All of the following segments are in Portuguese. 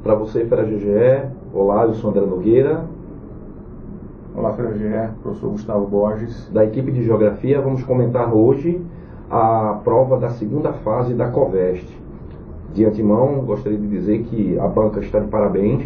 Para você, Fera GGE, olá, eu sou André Nogueira. Olá, Fera GGE, professor Gustavo Borges. Da equipe de Geografia, vamos comentar hoje a prova da segunda fase da COVEST. De antemão, gostaria de dizer que a banca está de parabéns,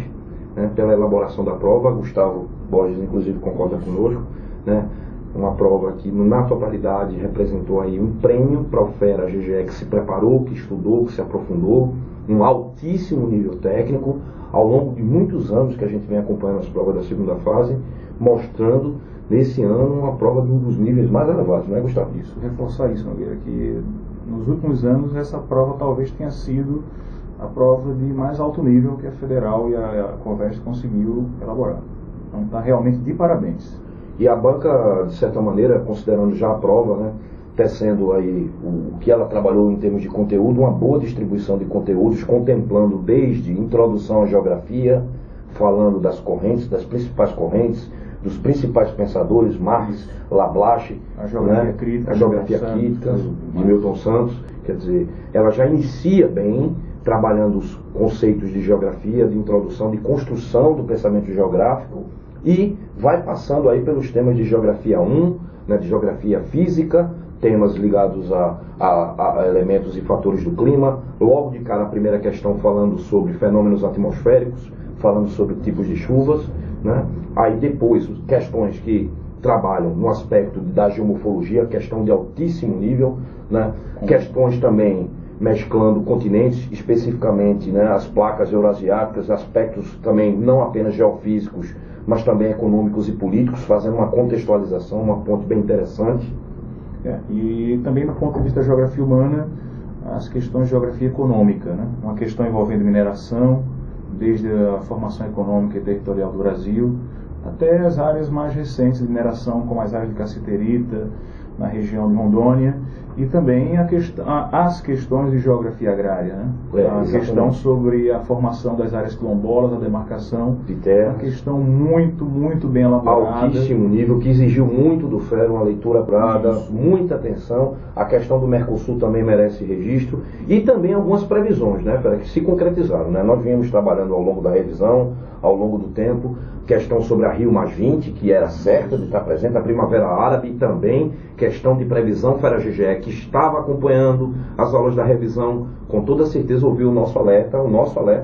né, pela elaboração da prova. Gustavo Borges, inclusive, concorda conosco, né? Uma prova que, na totalidade, representou aí um prêmio para o Fera GGE que se preparou, que estudou, que se aprofundou, um altíssimo nível técnico, ao longo de muitos anos que a gente vem acompanhando as provas da segunda fase, mostrando nesse ano uma prova de um dos níveis mais elevados, não é, Gustavo? Isso, reforçar isso, Nogueira, que nos últimos anos essa prova talvez tenha sido a prova de mais alto nível que a Federal e a COVEST conseguiu elaborar. Então está realmente de parabéns. E a banca, de certa maneira, considerando já a prova, né, tecendo aí o que ela trabalhou em termos de conteúdo, uma boa distribuição de conteúdos, contemplando desde introdução à geografia, falando das correntes, das principais correntes, dos principais pensadores, Marx, Lablache, a geografia, né, crítica, a geografia crítica de Milton Santos. Quer dizer, ela já inicia bem, trabalhando os conceitos de geografia, de introdução, de construção do pensamento geográfico, e vai passando aí pelos temas de geografia 1, né, de geografia física, temas ligados a elementos e fatores do clima. Logo de cara, a primeira questão falando sobre fenômenos atmosféricos, falando sobre tipos de chuvas, né? Aí depois, questões que trabalham no aspecto da geomorfologia, questão de altíssimo nível, né? Questões também mesclando continentes, especificamente, né, as placas eurasiáticas, aspectos também não apenas geofísicos, mas também econômicos e políticos, fazendo uma contextualização, uma ponte bem interessante. E também do ponto de vista da geografia humana, as questões de geografia econômica, né? Uma questão envolvendo mineração, desde a formação econômica e territorial do Brasil, até as áreas mais recentes de mineração, como as áreas de cassiterita, na região de Rondônia, e também as questões de geografia agrária, né? A questão sobre a formação das áreas quilombolas, a demarcação de terras. Uma questão muito bem elaborada. Altíssimo nível, que exigiu muito do Fera, uma leitura apurada, muita atenção. A questão do Mercosul também merece registro. E também algumas previsões, né, Fera, que se concretizaram, né? Nós viemos trabalhando ao longo da revisão, ao longo do tempo, questão sobre a Rio+20, que era certa de estar presente, a Primavera Árabe, e também questão de previsão. Fera GGE, que estava acompanhando as aulas da revisão, com toda certeza ouviu o nosso alerta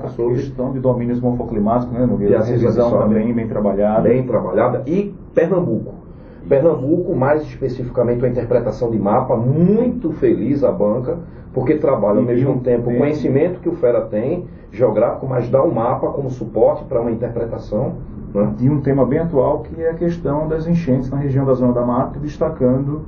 sobre a questão de domínios morfoclimáticos, né, e a revisão também bem trabalhada. E Pernambuco, mais especificamente a interpretação de mapa, muito feliz a banca, porque trabalha ao mesmo tempo o conhecimento que o Fera tem, geográfico, mas dá um mapa como suporte para uma interpretação, né? E um tema bem atual, que é a questão das enchentes na região da Zona da Mata, destacando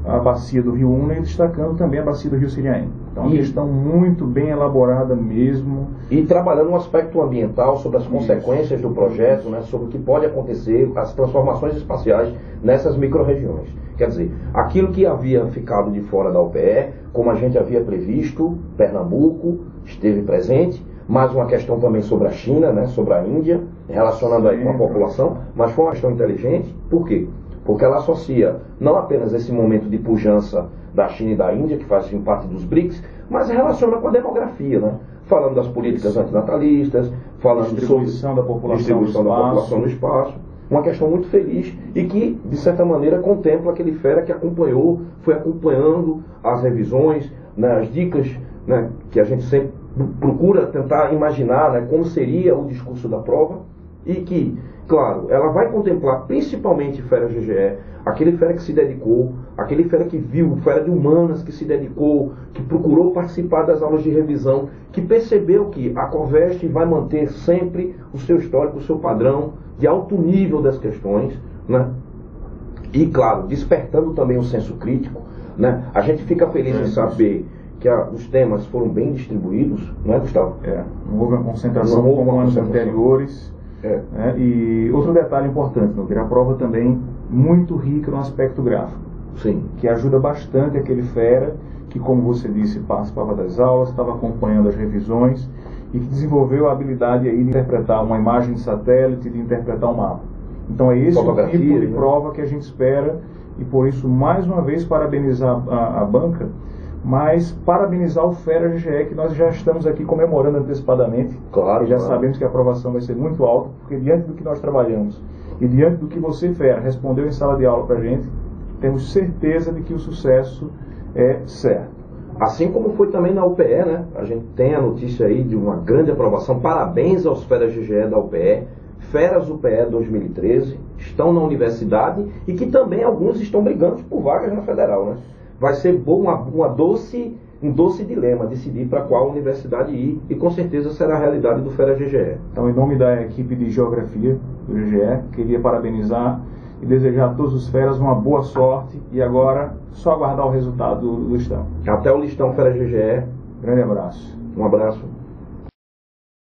a bacia do Rio Una e destacando também a bacia do Rio Siriaim. Então, uma questão muito bem elaborada mesmo. E trabalhando um aspecto ambiental, sobre as consequências do projeto, né, sobre o que pode acontecer, as transformações espaciais nessas micro-regiões. Quer dizer, aquilo que havia ficado de fora da UPE, como a gente havia previsto, Pernambuco esteve presente, mais uma questão também sobre a China, né, sobre a Índia, relacionando aí com a população, mas foi uma questão inteligente. Por quê? Porque ela associa não apenas esse momento de pujança da China e da Índia, que fazem parte dos BRICS, mas relaciona com a demografia, né? Falando das políticas antinatalistas, falando sobre distribuição da população no espaço. Uma questão muito feliz e que, de certa maneira, contempla aquele Fera que acompanhou, foi acompanhando as revisões, né, as dicas, né, que a gente sempre procura tentar imaginar, né, como seria o discurso da prova, e que, claro, ela vai contemplar principalmente Fera GGE, aquele Fera que se dedicou, aquele Fera que viu, o Fera de Humanas que se dedicou, que procurou participar das aulas de revisão, que percebeu que a COVEST vai manter sempre o seu histórico, o seu padrão de alto nível das questões, né? E, claro, despertando também o senso crítico, né? A gente fica feliz em saber que os temas foram bem distribuídos, não é, Gustavo? Não houve uma concentração como anos anteriores. E outro detalhe importante, Nogueira, a prova também muito rica no aspecto gráfico. Sim. Que ajuda bastante aquele Fera que, como você disse, participava das aulas, estava acompanhando as revisões e que desenvolveu a habilidade aí de interpretar uma imagem de satélite, de interpretar um mapa. Então é esse o tipo de prova que a gente espera, e por isso, mais uma vez, parabenizar a banca, mas parabenizar o Fera GGE, que nós já estamos aqui comemorando antecipadamente. Claro, e já claro. sabemos que a aprovação vai ser muito alta, porque diante do que nós trabalhamos e diante do que você, Fera, respondeu em sala de aula para a gente, temos certeza de que o sucesso é certo. Assim como foi também na UPE, né? A gente tem a notícia aí de uma grande aprovação. Parabéns aos Feras GGE da UPE. Feras UPE 2013 estão na universidade e que também alguns estão brigando por vagas na federal, né? Vai ser bom, um doce dilema decidir para qual universidade ir, e com certeza será a realidade do Fera GGE. Então, em nome da equipe de Geografia do GGE, queria parabenizar e desejar a todos os feras uma boa sorte, e agora só aguardar o resultado do listão. Até o listão Fera GGE. Grande abraço. Um abraço.